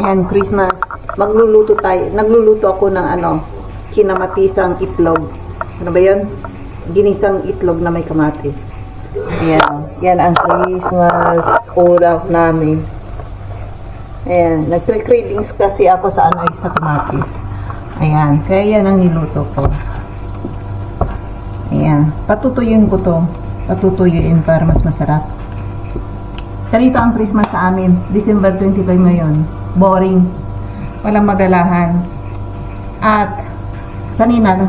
Ayan, Christmas. Magluluto tayo. Nagluluto ako ng kinamatisang itlog. Ano ba yun? Ginisang itlog na may kamatis. Ayan. Yan ang Christmas ulam namin. Ayan. Nagtre-cravings kasi ako sa sa kamatis. Ayan. Kaya yan ang niluto ko. Ayan. Patutuyuin ko to. Patutuyuin para mas masarap. Ganito ang Christmas sa amin. December 25 ngayon. Boring. Walang magalahan. At kanina.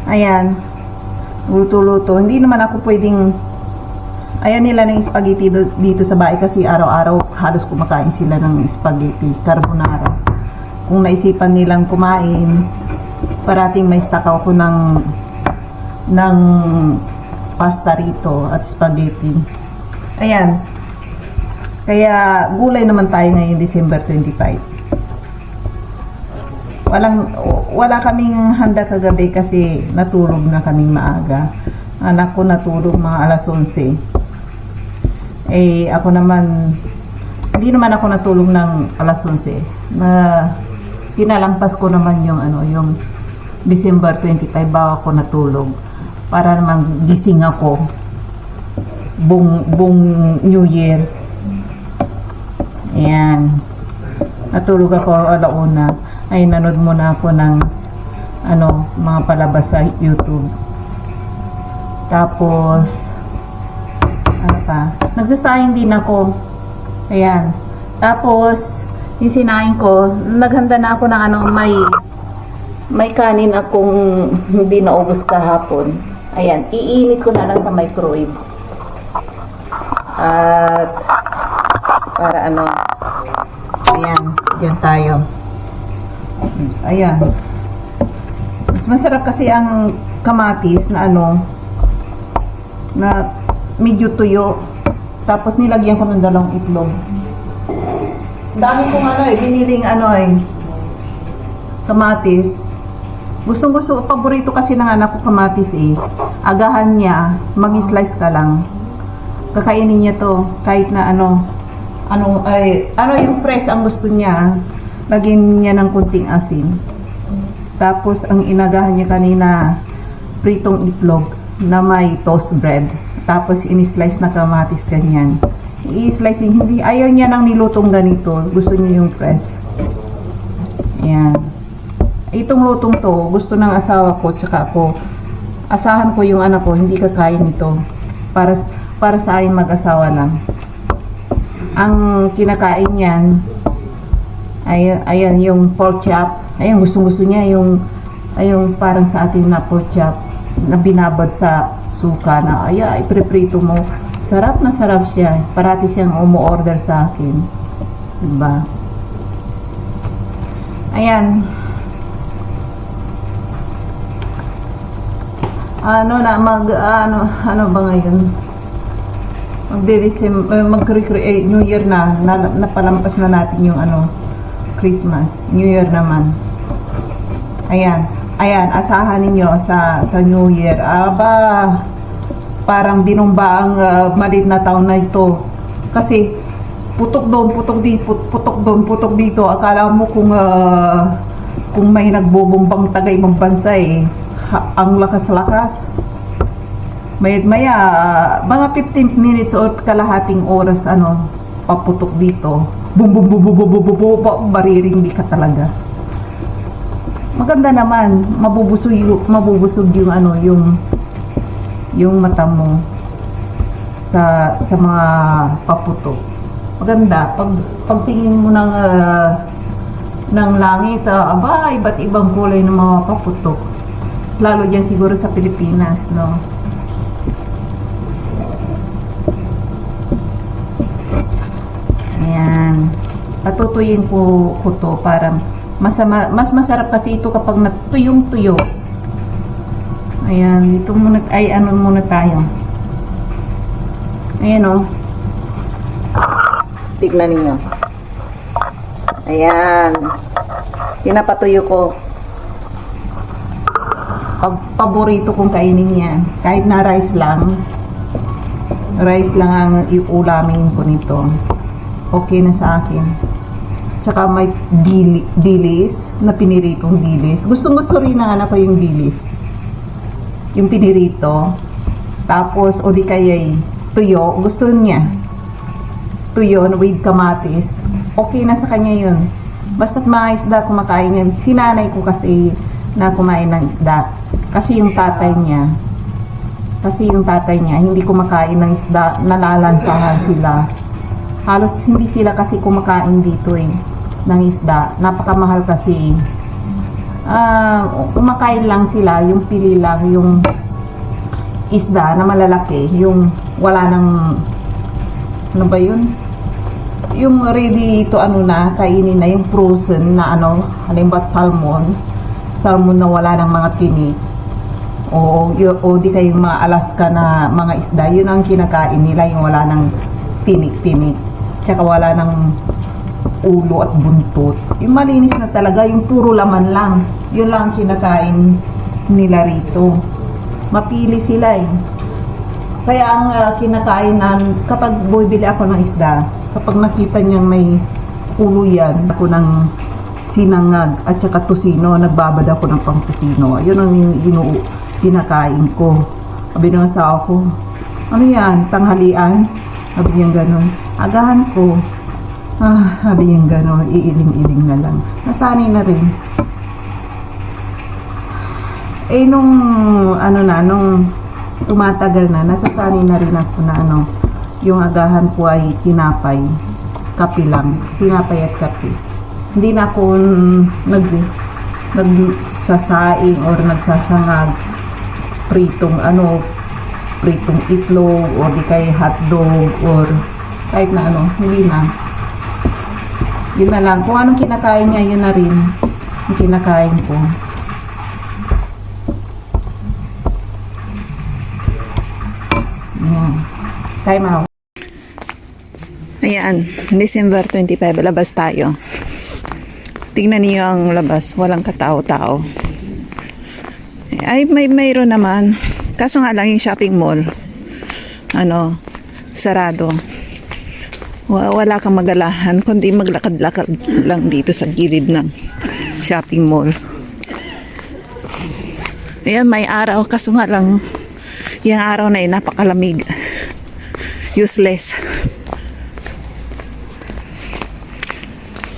Ayan. Luto-luto. Hindi naman ako pwedeng ayaw nila ng spaghetti dito sa bahay kasi araw-araw halos kumakain sila ng spaghetti carbonara. Kung naisipan nilang kumain, parating may stock ako ng pasta rito at spaghetti. Ayan. Kaya gulay naman tayo ngayon December 25. Wala kaming handa kagabi kasi natulog na kaming maaga. Anak ko natulog mga alas 11. Ako naman hindi naman ako natulog ng alas 11. Pinalampas ko naman yung December 25 bago ako natulog. Para naman gising ako buong New Year. Ayan. Natulog ako alauna. Nanood muna ako ng mga palabas sa YouTube. Tapos nagsasayang din ako. Ayan. Tapos yung sinain ko, naghanda na ako ng may kanin akong hindi naubos kahapon. Ayan, iinit ko na lang sa microwave. At para ayan, yan tayo. Ayan. Mas masarap kasi ang kamatis na na medyo tuyo. Tapos nilagyan ko ng dalawang itlog. Dami kong biniling kamatis. Gusto, paborito kasi ng anak ko kamatis Agahan niya, mag-slice ka lang. Kakainin niya to, kahit na yung fresh ang gusto niya, lagyan niya ng kunting asin. Tapos, ang inagahan niya kanina, pritong itlog na may toast bread. Tapos, in-slice na kamatis ganyan. I-slice, hindi, ayaw niya ng nilutong ganito. Gusto niya yung fresh. Ayan. Itong lutong to, gusto ng asawa ko, tsaka ako. Asahan ko yung anak ko, hindi kakain ito. Para sa akin mag-asawa lang. Ang kinakain niyan, ayan yung pork chop. Ayan, gusto niya yung parang sa atin na pork chop na binabad sa suka na, ipreprito mo. Sarap na sarap siya. Parati siyang umu-order sa akin. Diba? Ayan. Ano ba ngayon? Mag-recreate New Year na napalampas na natin yung Christmas. New Year naman. Ayan, asahan ninyo sa New Year. Parang binumba ang maliit na taon na ito. Kasi putok doon, putok dito. Akala mo kung may nagbobombang taga ibang bansa ang lakas-lakas. Maya mga 15 minutes or kalahating oras paputok dito. Bum bum bum bum bum bum bum, maririmbi ka talaga. Maganda naman, mabubusog yung mata mo sa mga paputok. Maganda pagtingin mo ng langit, iba't ibang kulay ng mga paputok. Lalo dyan siguro sa Pilipinas, no? Ayan. Patutuyin ko to para mas masarap kasi ito kapag natuyong-tuyo. Ayan, dito muna, muna tayo. Ayan, tignan niyo. Ayan. Pinapatuyo ko. Paborito kong kainin yan. Kahit na rice lang. Rice lang ang iulamin ko nito. Okay na sa akin. Tsaka may dilis na piniritong dilis. Gustong-gusto rin ng anak ko yung dilis. Yung pinirito. Tapos, o di kaya'y tuyo. Gusto niya. Tuyo with kamatis. Okay na sa kanya yun. Basta't mga isda kumakain yan. Sinanay ko kasi na kumain ng isda. Kasi yung tatay niya, hindi kumakain ng isda, nalalansahan sila. Halos hindi sila kasi kumakain dito ng isda. Napakamahal kasi. Kumakain lang sila, yung pili lang, yung isda na malalaki, yung wala nang, ano ba yun? Yung ready to kainin na, yung frozen na halimbawa salmon na wala ng mga tinik. O di kayong mga Alaska na mga isda, yun ang kinakain nila, yung wala ng tinik-tinik, tsaka wala ng ulo at buntot. Yung malinis na talaga, yung puro laman lang, yun lang ang kinakain nila rito. Mapili sila Kaya ang kinakain kapag bumibili ako ng isda, kapag nakita niyang may ulo yan, ako ng sinangag at saka tusino, nagbabad ako ng pang tusino. Yun ang kinakain ko. Sabi ng asawa ko, ano yan, tanghalian? Sabi niya gano'n. Agahan ko. Sabi niya gano'n, iiling-iling na lang. Nasanay na rin. Nung tumatagal na, nasasanay na rin ako na yung agahan ko ay tinapay, kape lang. Tinapay at kape. Hindi na ako nagsasaing or nagsasangag pritong itlog or di kay hotdog or kahit na hindi na. Yun na lang. Kung anong kinakain niya, yun na rin yung kinakain ko. Ayan. Time out. Ayan, December 25, labas tayo. Tingnan niyo ang labas, walang katao-tao. Ay, mayroon naman. Kaso nga lang yung shopping mall, sarado. Wala kang magalahan, kundi maglakad-lakad lang dito sa gilid ng shopping mall. Ayan, may araw, kaso nga lang, yung araw na yun, napakalamig. Useless.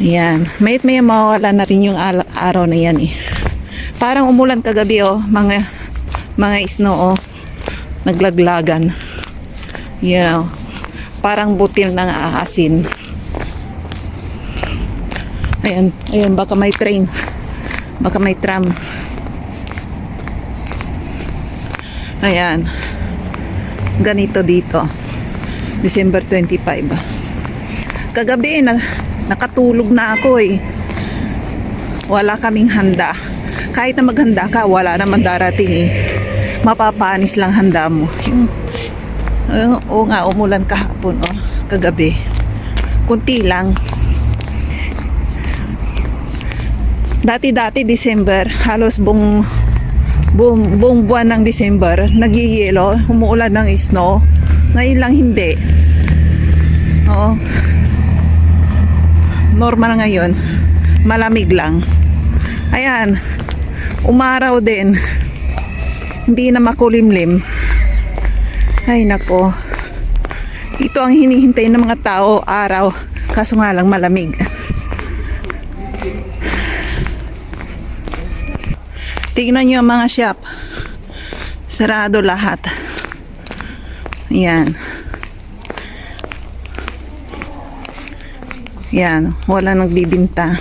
Ayan. May mawala na rin yung araw na yan Parang umulan kagabi mga snow naglaglagan. Parang butil ng aasin. Ayan, baka may train. Baka may tram. Ayan. Ganito dito. December 25. Kagabi nakatulog na ako Wala kaming handa. Kahit na maghanda ka, wala naman darating Mapapanis lang handa mo. Oo nga, umulan kahapon kagabi. Kunti lang. Dati December, halos buong buwan ng December, nagiyelo, umuulan ng snow. Ngayon lang hindi. Oo. Normal ngayon. Malamig lang. Ayan. Umaraw din. Hindi na makulimlim. Ay nako. Ito ang hinihintay ng mga tao, araw. Kaso nga lang malamig. Tingnan nyo ang mga shop. Sarado lahat. Ayan. Yan, wala nagbibinta.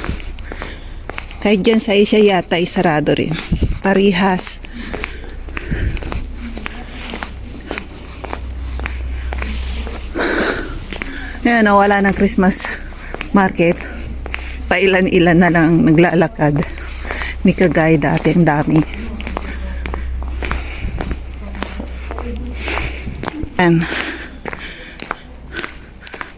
Kahit dyan sa Asia yata ay sarado rin. Parihas. Yan, wala ng Christmas market. Pailan-ilan na lang naglalakad. May kagaya dati, ang dami. Yan.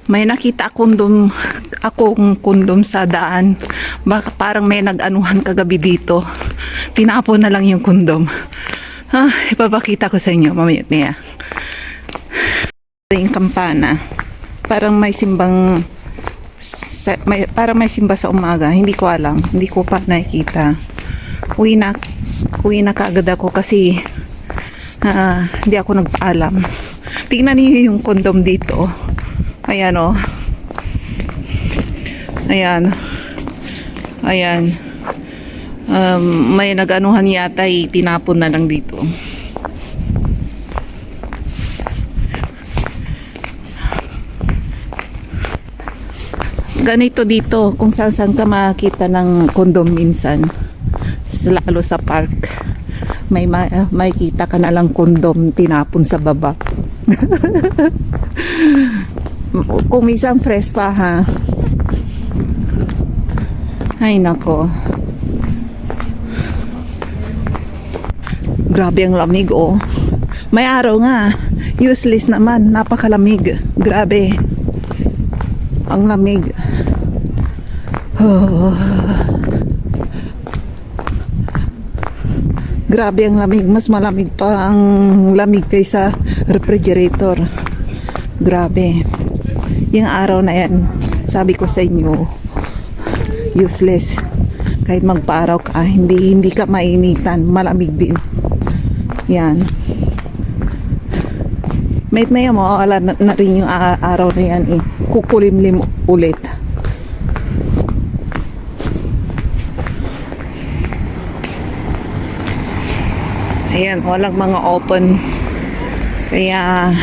May nakita akong kondom sa daan. Baka parang may nag-anuhan kagabi dito. Tinapon na lang yung kondom. Ipapakita ko sa inyo mamaya niya. yung kampana. Parang may simbang parang may simba sa umaga. Hindi ko alam. Hindi ko pa nakikita. Uwi na kaagad ako kasi hindi ako nagpaalam. Tingnan niyo yung kondom dito. Ayan o. Ayan. Ayan. May nag-anuhan yata, tinapon na lang dito. Ganito dito, kung saan ka makakita ng kondom minsan, lalo sa park, may kita ka na lang kondom tinapon sa baba. Kung minsan fresh pa ha. Ay nako, grabe ang lamig oh. May araw nga, useless naman, napakalamig. Grabe ang lamig. Grabe ang lamig. Mas malamig pa ang lamig kaysa refrigerator. Grabe. Yung araw na yan, sabi ko sa inyo, useless. Kahit magpaaraw ka, hindi ka mainitan. Malamig din. Yan. May mawawala na rin yung araw na yan eh. Kukulimlim ulit. Ayan, walang mga open. Kaya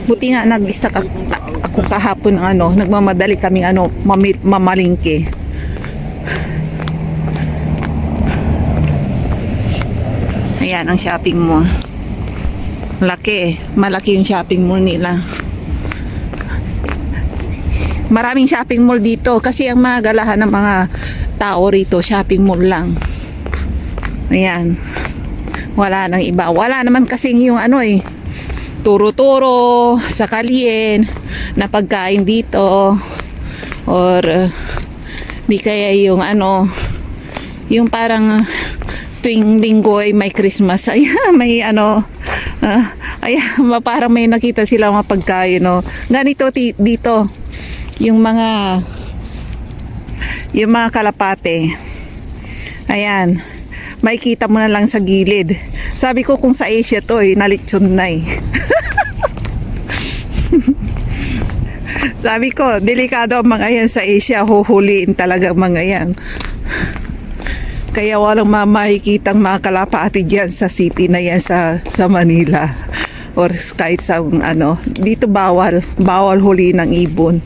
buti nga nag-stock ako kahapon ng nagmamadali kaming mamalingke. Ayan ang shopping mall. Malaki yung shopping mall nila. Maraming shopping mall dito kasi ang mga galahan ng mga tao rito, shopping mall lang. Ayan. Wala nang iba. Wala naman kasing yung turo-turo sa kalyen na pagkain dito or di kaya yung yung parang tuwing linggo ay may Christmas. Ayan, may ayan, parang may nakita sila mga pagkain ganito dito yung mga kalapate. Ayan, makikita mo na lang sa gilid. Sabi ko kung sa Asia to nalitsyon na Sabi ko, delikado ang mga yan sa Asia, huhuliin talaga ang mga yan. Kaya walang makikitang mga kalapati dyan sa city na yan sa Manila or kahit sa dito bawal huli ng ibon.